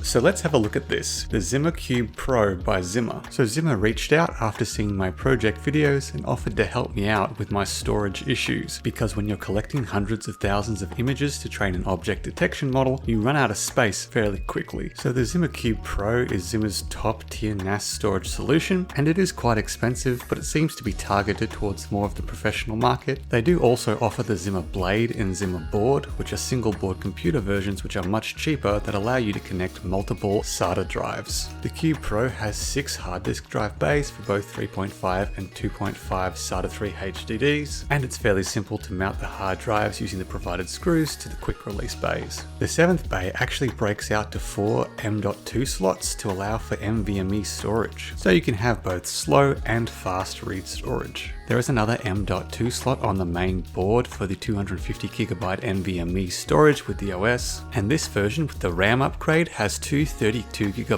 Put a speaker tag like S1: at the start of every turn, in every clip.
S1: So let's have a look at this, the ZimaCube Pro by Zima. So Zima reached out after seeing my project videos and offered to help me out with my storage issues, because when you're collecting hundreds of thousands of images to train an object detection model, you run out of space fairly quickly. So the ZimaCube Pro is Zima's top tier NAS storage solution, and it is quite expensive, but it seems to be targeted towards more of the professional market. They do also offer the Zima Blade and Zima Board, which are single board computer versions which are much cheaper that allow you to connect multiple SATA drives. The Cube Pro has 6 hard disk drive bays for both 3.5 and 2.5 SATA 3 HDDs, and it's fairly simple to mount the hard drives using the provided screws to the quick release bays. The 7th bay actually breaks out to 4 M.2 slots to allow for NVMe storage, so you can have both slow and fast read storage. There is another M.2 slot on the main board for the 250GB NVMe storage with the OS, and this version with the RAM upgrade has two 32GB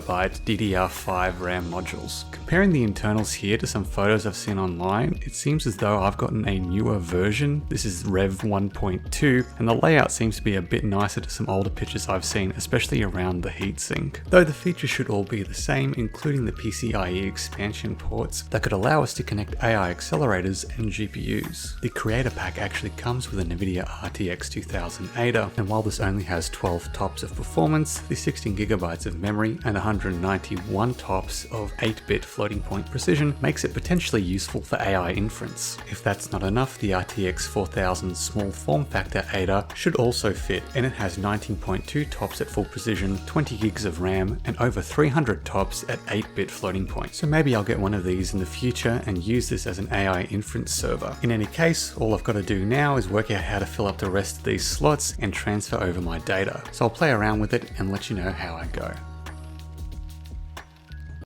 S1: DDR5 RAM modules. Comparing the internals here to some photos I've seen online, it seems as though I've gotten a newer version. This is Rev 1.2, and the layout seems to be a bit nicer to some older pictures I've seen, especially around the heatsink. Though the features should all be the same, including the PCIe expansion ports that could allow us to connect AI accelerators and GPUs. The Creator Pack actually comes with a NVIDIA RTX 2000 Ada, and while this only has 12 TOPS of performance, the 16GB of memory and 191 TOPS of 8-bit floating point precision makes it potentially useful for AI inference. If that's not enough, the RTX 4000 small form factor Ada should also fit, and it has 19.2 TOPS at full precision, 20 gigs of RAM, and over 300 TOPS at 8-bit floating point. So maybe I'll get one of these in the future and use this as an AI inference server. In any case, all I've got to do now is work out how to fill up the rest of these slots and transfer over my data. So I'll play around with it and let you know how I go.